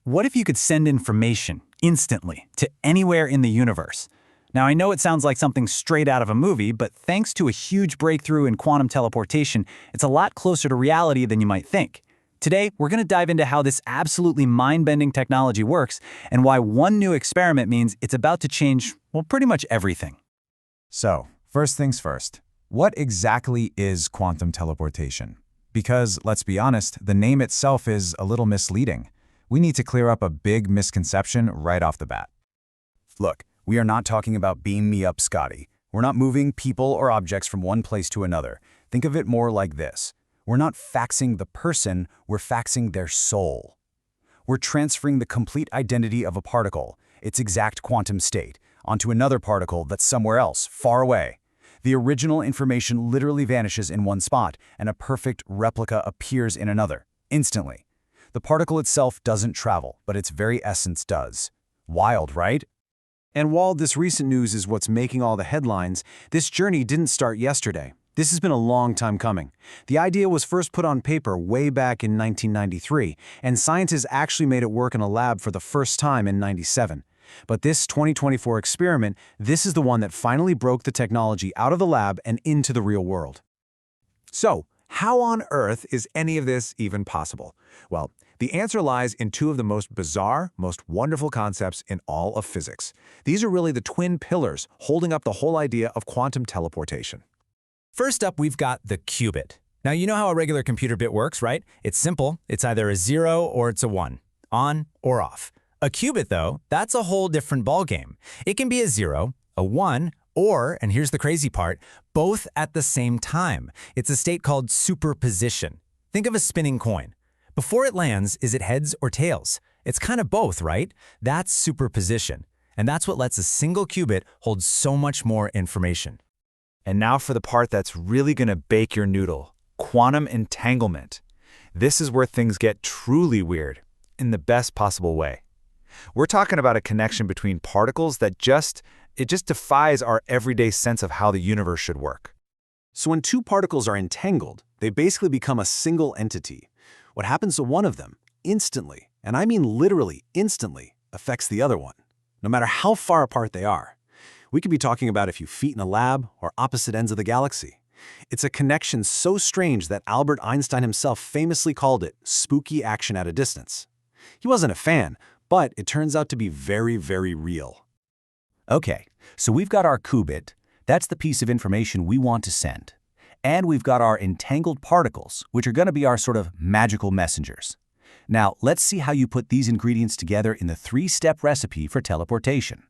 What if you could send information instantly to anywhere in the universe? Now, I know it sounds like something straight out of a movie, but thanks to a huge breakthrough in quantum teleportation, it's a lot closer to reality than you might think. Today, we're going to dive into how this absolutely mind-bending technology works and why one new experiment means it's about to change, well, pretty much everything. So, first things first, what exactly is quantum teleportation? Because, let's be honest, the name itself is a little misleading. We need to clear up a big misconception right off the bat. Look, we are not talking about beam me up, Scotty. We're not moving people or objects from one place to another. Think of it more like this. We're not faxing the person, we're faxing their soul. We're transferring the complete identity of a particle, its exact quantum state, onto another particle that's somewhere else, far away. The original information literally vanishes in one spot, and a perfect replica appears in another, instantly. The particle itself doesn't travel, but its very essence does. Wild, right? And while this recent news is what's making all the headlines, this journey didn't start yesterday. This has been a long time coming. The idea was first put on paper way back in 1993, and scientists actually made it work in a lab for the first time in '97. But this 2024 experiment, this is the one that finally broke the technology out of the lab and into the real world. So, how on earth is any of this even possible? Well, the answer lies in two of the most bizarre, most wonderful concepts in all of physics. These are really the twin pillars holding up the whole idea of quantum teleportation. First up, we've got the qubit. Now, you know how a regular computer bit works, right? It's simple. It's either a 0 or it's a 1, on or off. A qubit, though, that's a whole different ballgame. It can be a 0, a 1, or, and here's the crazy part, both at the same time. It's a state called superposition. Think of a spinning coin. Before it lands, is it heads or tails? It's kind of both, right? That's superposition. And that's what lets a single qubit hold so much more information. And now for the part that's really going to bake your noodle, quantum entanglement. This is where things get truly weird, in the best possible way. We're talking about a connection between particles that just defies our everyday sense of how the universe should work. So when two particles are entangled, they basically become a single entity. What happens to one of them, instantly, and I mean literally instantly, affects the other one, no matter how far apart they are. We could be talking about a few feet in a lab or opposite ends of the galaxy. It's a connection so strange that Albert Einstein himself famously called it spooky action at a distance. He wasn't a fan, but it turns out to be very, very real. Okay, so we've got our qubit. That's the piece of information we want to send. And we've got our entangled particles, which are going to be our sort of magical messengers. Now, let's see how you put these ingredients together in the 3-step recipe for teleportation.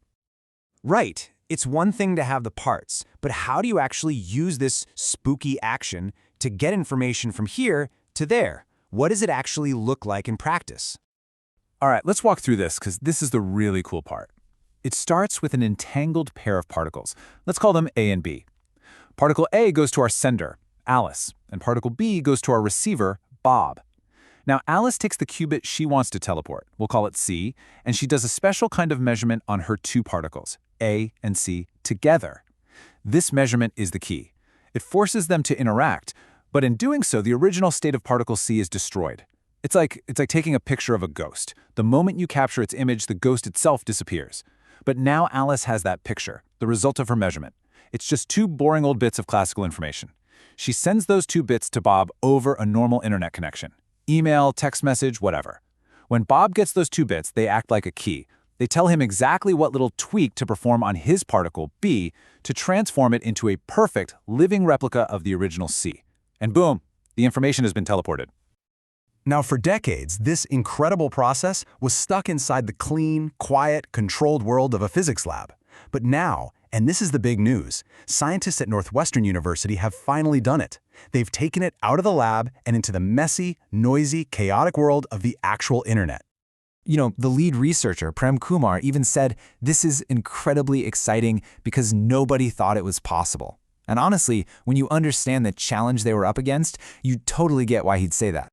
Right. It's one thing to have the parts, but how do you actually use this spooky action to get information from here to there? What does it actually look like in practice? All right, let's walk through this because this is the really cool part. It starts with an entangled pair of particles. Let's call them A and B. Particle A goes to our sender, Alice, and particle B goes to our receiver, Bob. Now, Alice takes the qubit she wants to teleport, we'll call it C, and she does a special kind of measurement on her two particles, A and C, together. This measurement is the key. It forces them to interact, but in doing so, the original state of particle C is destroyed. It's like taking a picture of a ghost. The moment you capture its image, the ghost itself disappears. But now Alice has that picture, the result of her measurement. It's just two boring old bits of classical information. She sends those two bits to Bob over a normal internet connection. Email, text message, whatever. When Bob gets those two bits, they act like a key. They tell him exactly what little tweak to perform on his particle, B, to transform it into a perfect, living replica of the original C. And boom, the information has been teleported. Now, for decades, this incredible process was stuck inside the clean, quiet, controlled world of a physics lab. But now, and this is the big news, scientists at Northwestern University have finally done it. They've taken it out of the lab and into the messy, noisy, chaotic world of the actual internet. You know, the lead researcher, Prem Kumar, even said this is incredibly exciting because nobody thought it was possible. And honestly, when you understand the challenge they were up against, you totally get why he'd say that.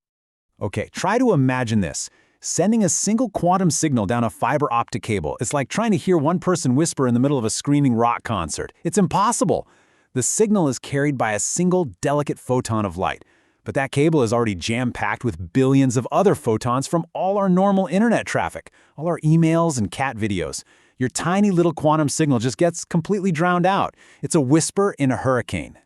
Okay, try to imagine this. Sending a single quantum signal down a fiber optic cable is like trying to hear one person whisper in the middle of a screaming rock concert. It's impossible. The signal is carried by a single delicate photon of light. But that cable is already jam-packed with billions of other photons from all our normal internet traffic, all our emails and cat videos. Your tiny little quantum signal just gets completely drowned out. It's a whisper in a hurricane.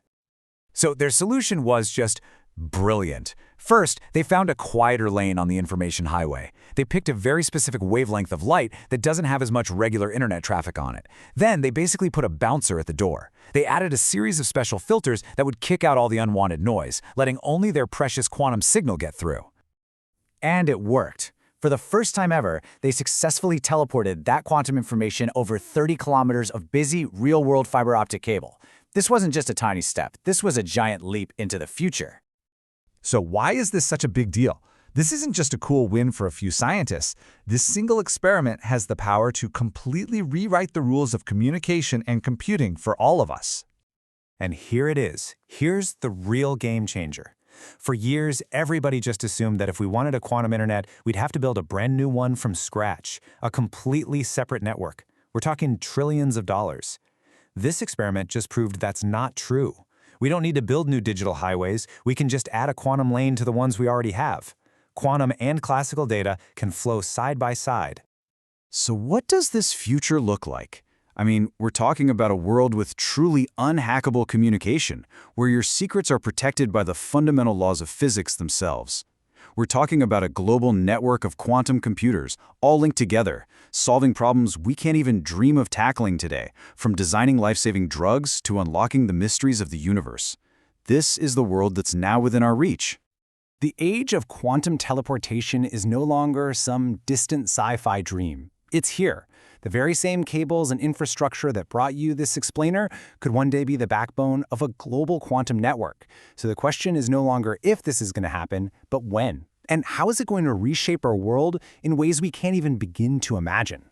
So their solution was just brilliant. First, they found a quieter lane on the information highway. They picked a very specific wavelength of light that doesn't have as much regular internet traffic on it. Then they basically put a bouncer at the door. They added a series of special filters that would kick out all the unwanted noise, letting only their precious quantum signal get through. And it worked. For the first time ever, they successfully teleported that quantum information over 30 kilometers of busy, real-world fiber optic cable. This wasn't just a tiny step. This was a giant leap into the future. So why is this such a big deal? This isn't just a cool win for a few scientists. This single experiment has the power to completely rewrite the rules of communication and computing for all of us. And here it is. Here's the real game changer. For years, everybody just assumed that if we wanted a quantum internet, we'd have to build a brand new one from scratch, a completely separate network. We're talking trillions of dollars. This experiment just proved that's not true. We don't need to build new digital highways. We can just add a quantum lane to the ones we already have. Quantum and classical data can flow side by side. So what does this future look like? I mean, we're talking about a world with truly unhackable communication, where your secrets are protected by the fundamental laws of physics themselves. We're talking about a global network of quantum computers, all linked together, solving problems we can't even dream of tackling today, from designing life-saving drugs to unlocking the mysteries of the universe. This is the world that's now within our reach. The age of quantum teleportation is no longer some distant sci-fi dream. It's here. The very same cables and infrastructure that brought you this explainer could one day be the backbone of a global quantum network. So the question is no longer if this is going to happen, but when. And how is it going to reshape our world in ways we can't even begin to imagine?